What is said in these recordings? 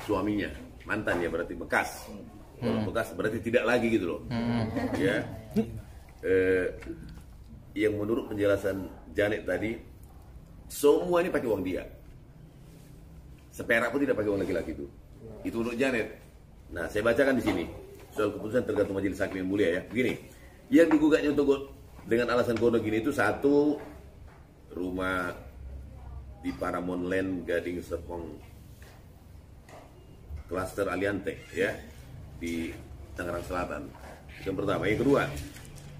suaminya, mantan ya berarti bekas. Kalau bekas berarti tidak lagi gitu loh. Ya. Yang menurut penjelasan Janet tadi, semua ini pakai uang dia. Seperak pun tidak pakai uang laki-laki itu. Itu menurut Janet. Nah, saya bacakan di sini. Soal keputusan tergantung majelis hakim yang mulia ya. Begini, yang digugatnya untuk dengan alasan kono gini itu satu, rumah di Paramount Land Gading Serpong Cluster Aliante ya di Tangerang Selatan. Yang pertama. Yang kedua,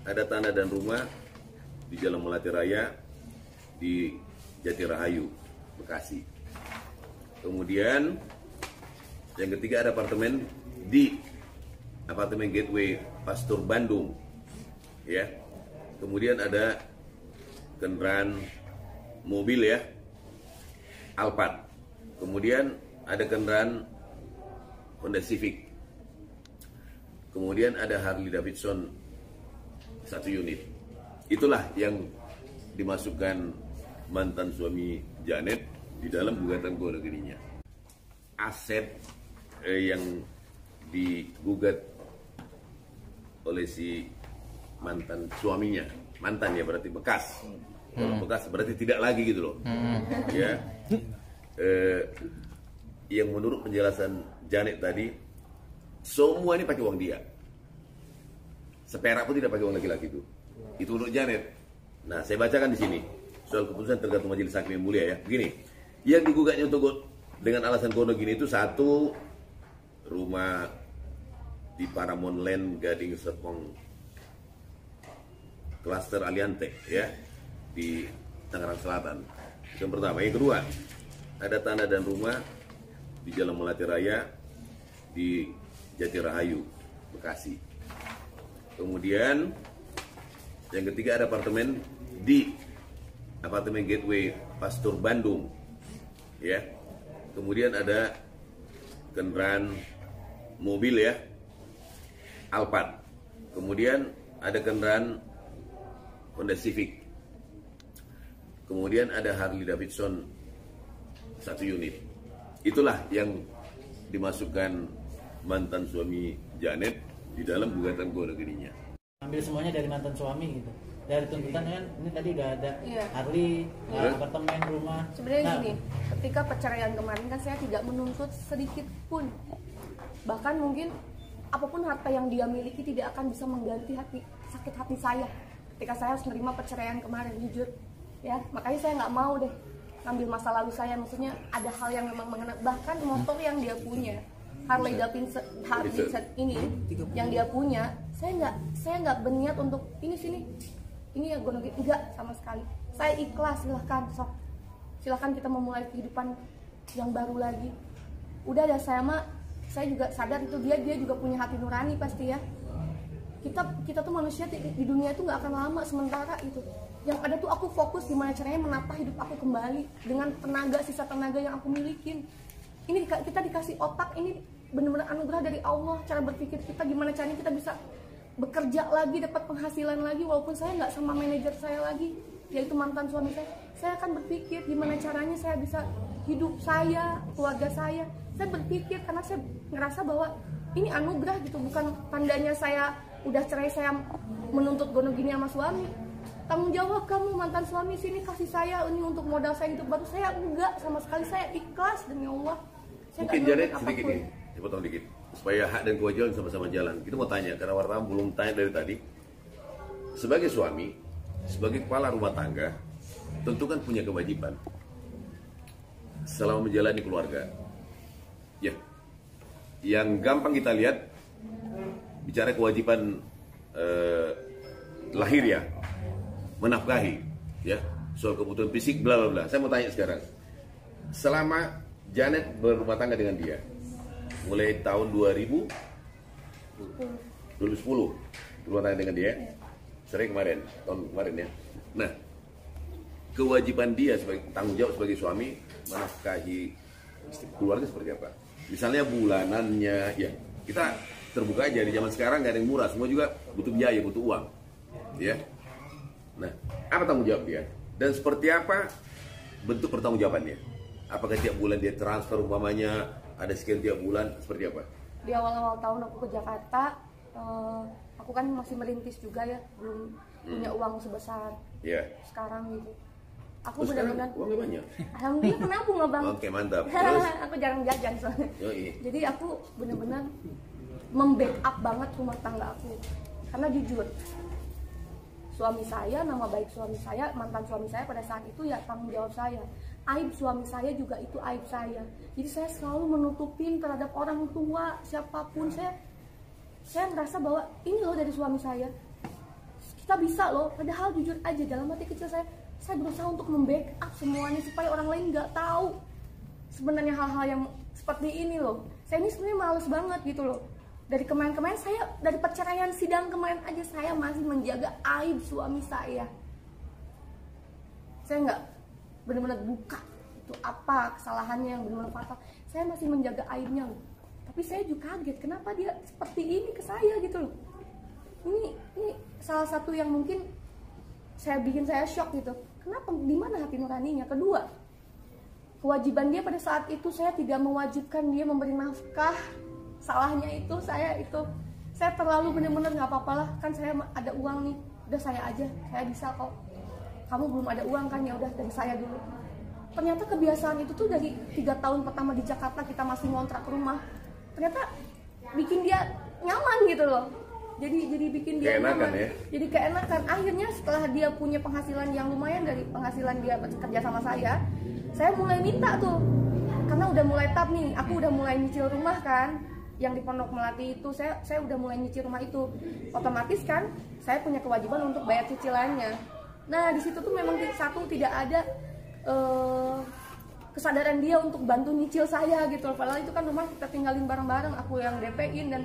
ada tanah dan rumah di Jalan Melati Raya di Jati Rahayu, Bekasi. Kemudian yang ketiga, ada apartemen di apartemen Gateway Pastur Bandung ya. Kemudian ada kendaraan mobil ya, Alphard. Kemudian ada kendaraan Honda Civic. Kemudian ada Harley Davidson 1 unit. Itulah yang dimasukkan mantan suami Janet di dalam gugatan ke negerinya. Aset yang digugat oleh si mantan suaminya, mantan ya berarti bekas. Kalau bekas berarti tidak lagi gitu loh. Ya. Yang menurut penjelasan Janet tadi, semua ini pakai uang dia. Seperak pun tidak pakai uang laki-laki itu. Itu menurut Janet. Nah, saya bacakan di sini. Soal keputusan tergantung majelis hakim yang mulia ya. Begini, yang digugatnya untuk dengan alasan kono gini itu satu, rumah di Paramount Land Gading Serpong Cluster Aliante ya di Tangerang Selatan. Yang pertama. Yang kedua, ada tanah dan rumah di Jalan Melati Raya di Jati Rahayu, Bekasi. Kemudian yang ketiga, ada apartemen di apartemen Gateway Pastur Bandung ya. Kemudian ada kendaraan mobil ya, Alphard. Kemudian ada kendaraan Honda Civic. Kemudian ada Harley Davidson 1 unit. Itulah yang dimasukkan mantan suami Janet di dalam gugatan ke negerinya. Ambil semuanya dari mantan suami gitu. Dari tuntutan kan ini tadi udah ada Harley, apartemen, rumah. Sebenarnya gini, ketika perceraian kemarin kan saya tidak menuntut sedikit pun. Bahkan mungkin apapun harta yang dia miliki tidak akan bisa mengganti sakit hati saya ketika saya harus menerima perceraian kemarin, jujur ya. Makanya saya nggak mau deh ngambil masa lalu saya, maksudnya ada hal yang memang mengena. Bahkan motor yang dia punya, Harley Davidson ini yang dia punya, saya nggak berniat untuk ini ya gonogin, enggak sama sekali. Saya ikhlas, silahkan kita memulai kehidupan yang baru lagi. Udah ada saya juga sadar itu dia juga punya hati nurani pasti ya. Kita tuh manusia di dunia itu nggak akan lama sementara itu. Yang ada tuh aku fokus gimana caranya menata hidup aku kembali dengan sisa tenaga yang aku milikin. Ini kita dikasih otak, ini benar-benar anugerah dari Allah. Cara berpikir kita gimana caranya kita bisa bekerja lagi, dapat penghasilan lagi, walaupun saya nggak sama manajer saya lagi, yaitu mantan suami saya akan berpikir gimana caranya saya bisa hidup saya, keluarga saya berpikir karena saya ngerasa bahwa ini anugerah gitu, bukan tandanya saya udah cerai saya menuntut gono gini sama suami. Tanggung jawab kamu mantan suami sini, kasih saya ini untuk modal saya hidup baru. Saya enggak sama sekali, saya ikhlas demi Allah. Saya mungkin Janet sedikit nih, potong dikit supaya hak dan kewajiban sama-sama jalan. Kita mau tanya karena wartawan belum tanya dari tadi. Sebagai suami, sebagai kepala rumah tangga, tentu kan punya kewajiban selama menjalani keluarga. Ya, yang gampang kita lihat bicara kewajiban lahir ya, menafkahi, ya, soal kebutuhan fisik, bla bla bla. Saya mau tanya sekarang, selama Janet berumah tangga dengan dia, mulai tahun 2010 berumah tangga dengan dia, sering tahun kemarin ya. Nah, kewajiban dia sebagai tanggung jawab sebagai suami menafkahi keluarga seperti apa? Misalnya bulanannya, ya kita terbuka aja, di zaman sekarang nggak ada yang murah, semua juga butuh biaya, butuh uang, ya. Nah, apa tanggung jawab dia? Dan seperti apa bentuk pertanggungjawabannya? Apakah tiap bulan dia transfer umpamanya, ada sekian tiap bulan, seperti apa? Di awal-awal tahun aku ke Jakarta, aku kan masih merintis juga ya, belum punya uang sebesar sekarang gitu. Aku benar-benar uangnya banyak. Alhamdulillah kenapa nggak bang? Oke, mantap. Terus? Aku jarang jajan soalnya. Jadi aku benar-benar membackup banget rumah tangga aku. Karena jujur, suami saya, nama baik suami saya, mantan suami saya pada saat itu ya tanggung jawab saya. Aib suami saya juga itu aib saya. Jadi saya selalu menutupin terhadap orang tua, siapapun. Saya merasa bahwa ini loh dari suami saya, kita bisa loh. Padahal jujur aja dalam hati kecil saya berusaha untuk membackup semuanya supaya orang lain nggak tahu sebenarnya hal-hal yang seperti ini loh. Saya ini sebenarnya males banget gitu loh. Dari kemarin-kemarin saya, dari perceraian sidang kemarin aja saya masih menjaga aib suami saya. Saya nggak benar-benar buka itu apa kesalahannya yang benar-benar fatal. Saya masih menjaga aibnya loh. Tapi saya juga kaget kenapa dia seperti ini ke saya gitu loh. Ini salah satu yang mungkin bikin saya shock gitu. Kenapa? Di mana hati nuraninya? Kedua, kewajiban dia pada saat itu saya tidak mewajibkan dia memberi nafkah. Salahnya itu saya terlalu benar-benar nggak apa-apa lah, kan saya ada uang nih, udah saya aja, saya bisa kok. Kamu belum ada uang kan, ya udah dari saya dulu. Ternyata kebiasaan itu tuh dari 3 tahun pertama di Jakarta kita masih ngontrak rumah, ternyata bikin dia nyaman gitu loh. Jadi bikin dia keenakan nyaman, ya? Jadi keenakan. Akhirnya setelah dia punya penghasilan yang lumayan dari penghasilan dia bekerja sama saya mulai minta tuh, karena udah mulai tap nih, aku udah mulai nyicil rumah kan, yang di Pondok Melati itu saya udah mulai nyicil rumah itu, otomatis kan saya punya kewajiban untuk bayar cicilannya. Nah di situ tuh memang tidak ada kesadaran dia untuk bantu nyicil saya gitu. Padahal itu kan rumah kita tinggalin bareng-bareng, aku yang DP-in dan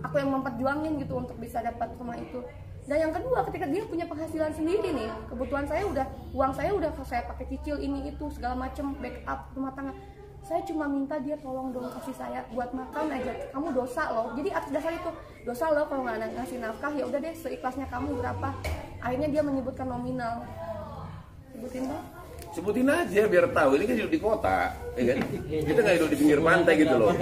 aku yang memperjuangin gitu untuk bisa dapat rumah itu. Dan yang kedua, ketika dia punya penghasilan sendiri nih, kebutuhan uang saya udah saya pakai cicil ini itu segala macem, backup rumah tangga. Saya cuma minta dia tolong dong kasih saya buat makan aja. Kamu dosa loh. Jadi atas dasar itu dosa loh kalau nggak ngasih nafkah, ya udah deh seikhlasnya kamu berapa. Akhirnya dia menyebutkan nominal. Sebutin dong. Sebutin aja biar tahu, ini kan hidup di kota, ya kan? Kita nggak hidup di pinggir pantai gitu loh.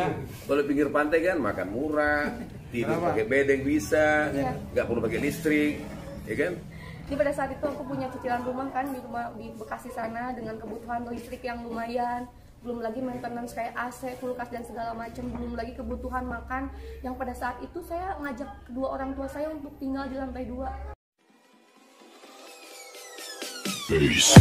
Kalau pinggir pantai kan makan murah, tidur pakai bedeng bisa, nggak perlu pakai listrik, ya kan? Jadi pada saat itu aku punya cicilan rumah kan di Bekasi sana dengan kebutuhan listrik yang lumayan, belum lagi maintenance kayak AC, kulkas dan segala macam, belum lagi kebutuhan makan yang pada saat itu saya ngajak kedua orang tua saya untuk tinggal di lantai 2. Peace.